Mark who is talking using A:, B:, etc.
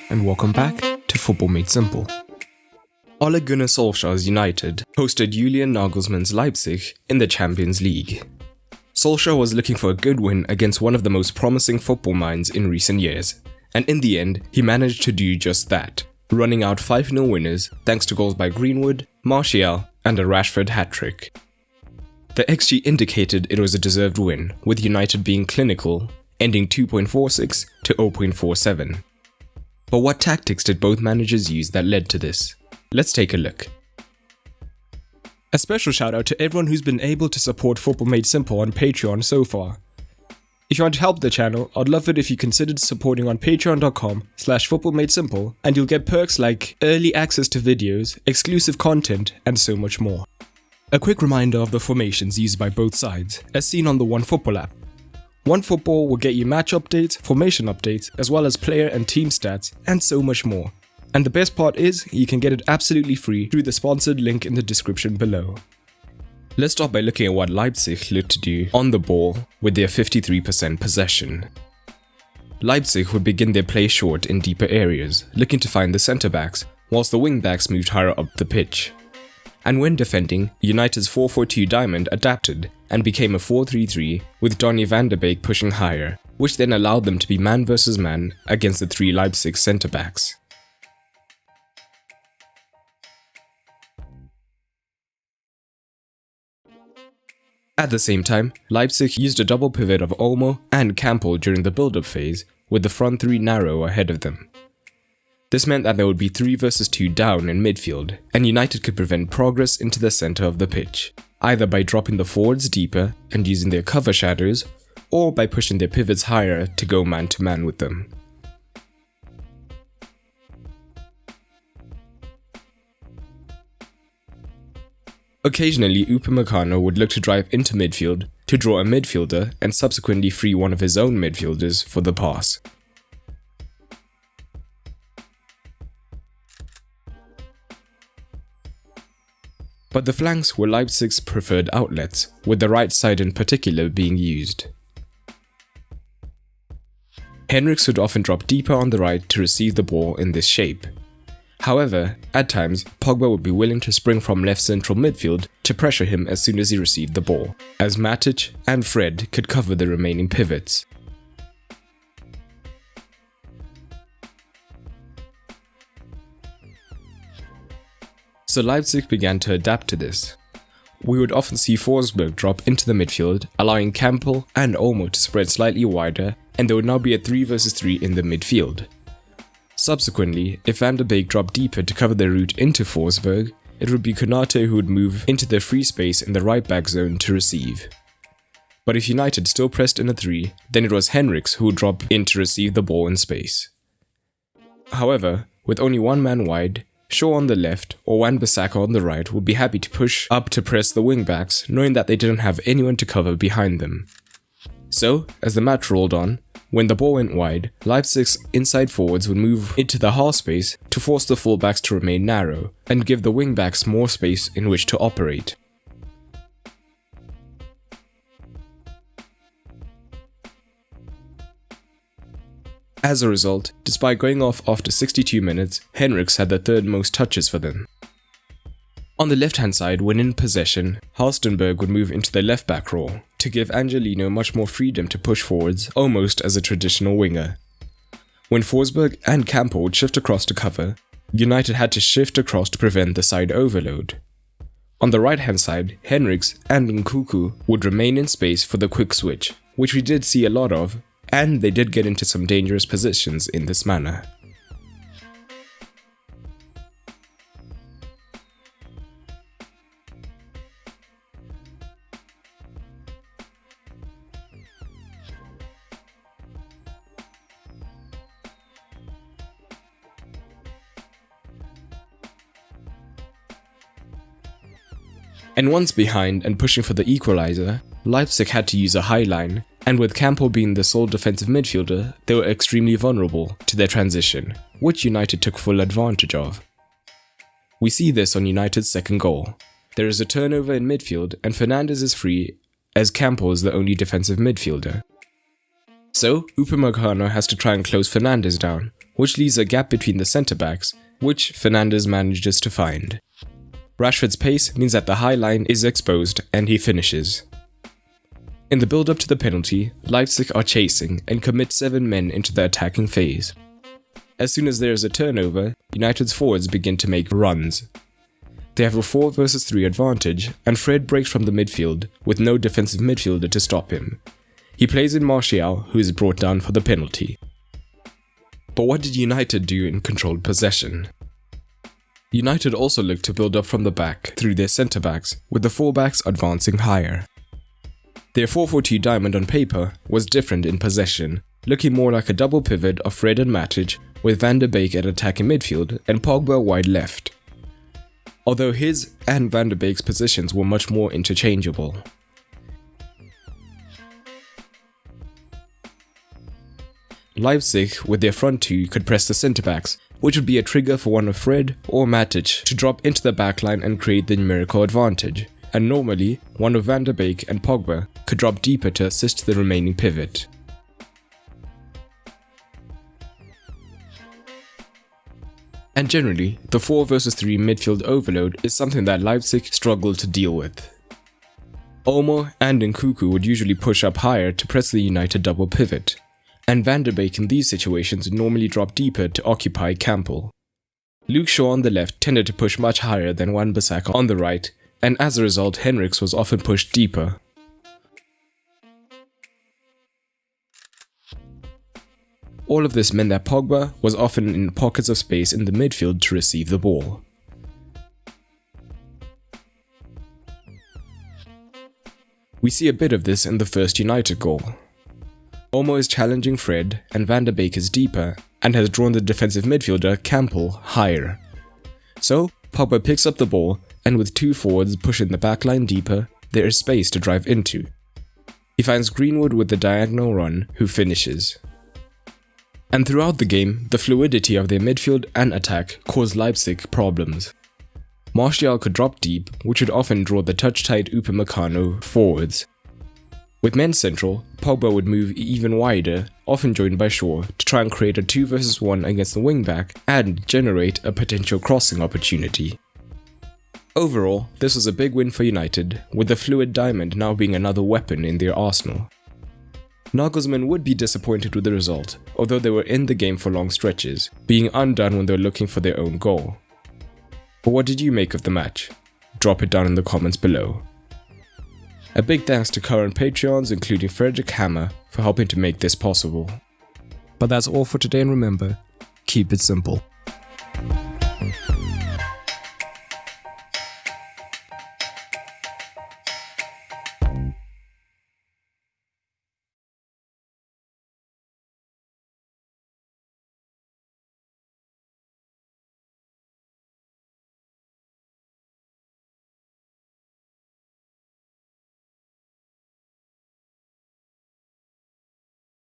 A: and welcome back to Football Made Simple. Ole Gunnar Solskjaer's United hosted Julian Nagelsmann's Leipzig in the Champions League. Solskjaer was looking for a good win against one of the most promising football minds in recent years, and in the end, he managed to do just that, running out 5-0 winners thanks to goals by Greenwood, Martial, and a Rashford hat-trick. The XG indicated it was a deserved win, with United being clinical, ending 2.46 to 0.47. But what tactics did both managers use that led to this? Let's take a look.
B: A special shout out to everyone who's been able to support Football Made Simple on Patreon so far. If you want to help the channel, I'd love it if you considered supporting on patreon.com/footballmadesimple, and you'll get perks like early access to videos, exclusive content, and so much more. A quick reminder of the formations used by both sides, as seen on the OneFootball app. OneFootball will get you match updates, formation updates, as well as player and team stats, and so much more. And the best part is, you can get it absolutely free through the sponsored link in the description below.
A: Let's start by looking at what Leipzig looked to do on the ball with their 53% possession. Leipzig would begin their play short in deeper areas, looking to find the centre-backs, whilst the wing-backs moved higher up the pitch. And when defending, United's 4-4-2 diamond adapted and became a 4-3-3 with Donny van der Beek pushing higher, which then allowed them to be man versus man against the 3 Leipzig centre-backs. At the same time, Leipzig used a double pivot of Olmo and Campbell during the build-up phase, with the front 3 narrow ahead of them. This meant that there would be 3 versus 2 down in midfield, and United could prevent progress into the centre of the pitch, either by dropping the forwards deeper and using their cover shadows, or by pushing their pivots higher to go man-to-man with them. Occasionally, Upamecano would look to drive into midfield to draw a midfielder and subsequently free one of his own midfielders for the pass. But the flanks were Leipzig's preferred outlets, with the right side in particular being used. Henrichs would often drop deeper on the right to receive the ball in this shape. However, at times, Pogba would be willing to spring from left central midfield to pressure him as soon as he received the ball, as Matic and Fred could cover the remaining pivots. So Leipzig began to adapt to this. We would often see Forsberg drop into the midfield, allowing Campbell and Olmo to spread slightly wider, and there would now be a 3 versus 3 in the midfield. Subsequently, if Van der Beek dropped deeper to cover the route into Forsberg, it would be Konate who would move into the free space in the right back zone to receive. But if United still pressed in a 3, then it was Henrichs who would drop in to receive the ball in space. However, with only one man wide, Shaw on the left or Wan-Bissaka on the right would be happy to push up to press the wing-backs, knowing that they didn't have anyone to cover behind them. So, as the match rolled on, when the ball went wide, Leipzig's inside forwards would move into the half space to force the fullbacks to remain narrow and give the wing-backs more space in which to operate. As a result, despite going off after 62 minutes, Henrichs had the 3rd most touches for them. On the left-hand side, when in possession, Halstenberg would move into the left-back role to give Angelino much more freedom to push forwards, almost as a traditional winger. When Forsberg and Campbell would shift across to cover, United had to shift across to prevent the side overload. On the right-hand side, Henrichs and Nkunku would remain in space for the quick switch, which we did see a lot of, and they did get into some dangerous positions in this manner. And once behind and pushing for the equalizer, Leipzig had to use a high line, and with Campbell being the sole defensive midfielder, they were extremely vulnerable to their transition, which United took full advantage of. We see this on United's second goal. There is a turnover in midfield and Fernandes is free as Campbell is the only defensive midfielder. So, Upamecano has to try and close Fernandes down, which leaves a gap between the centre-backs, which Fernandes manages to find. Rashford's pace means that the high line is exposed and he finishes. In the build-up to the penalty, Leipzig are chasing and commit 7 men into the attacking phase. As soon as there is a turnover, United's forwards begin to make runs. They have a 4 versus 3 advantage, and Fred breaks from the midfield with no defensive midfielder to stop him. He plays in Martial, who is brought down for the penalty. But what did United do in controlled possession? United also looked to build up from the back through their centre-backs, with the fullbacks advancing higher. Their 4-4-2 diamond on paper was different in possession, looking more like a double pivot of Fred and Matic, with Van der Beek at attacking midfield and Pogba wide left. Although his and Van der Beek's positions were much more interchangeable. Leipzig, with their front two, could press the centre-backs, which would be a trigger for one of Fred or Matic to drop into the backline and create the numerical advantage, and normally, one of Van der Beek and Pogba could drop deeper to assist the remaining pivot. And generally, the 4 versus 3 midfield overload is something that Leipzig struggled to deal with. Olmo and Nkunku would usually push up higher to press the United double pivot, and Van der Beek in these situations would normally drop deeper to occupy Campbell. Luke Shaw on the left tended to push much higher than Wan-Bissaka on the right, and as a result Henriks was often pushed deeper. All of this meant that Pogba was often in pockets of space in the midfield to receive the ball. We see a bit of this in the first United goal. Olmo is challenging Fred and Van der Beek is deeper and has drawn the defensive midfielder Campbell higher. So Pogba picks up the ball, and with 2 forwards pushing the backline deeper, there is space to drive into. He finds Greenwood with the diagonal run, who finishes. And throughout the game, the fluidity of their midfield and attack caused Leipzig problems. Martial could drop deep, which would often draw the touch-tight Upamecano forwards. With men central, Pogba would move even wider, often joined by Shaw, to try and create a 2 versus 1 against the wingback and generate a potential crossing opportunity. Overall, this was a big win for United, with the fluid diamond now being another weapon in their arsenal. Nagelsmann would be disappointed with the result, although they were in the game for long stretches, being undone when they were looking for their own goal. But what did you make of the match? Drop it down in the comments below. A big thanks to current Patreons including Frederick Hammer for helping to make this possible. But that's all for today, and remember, keep it simple.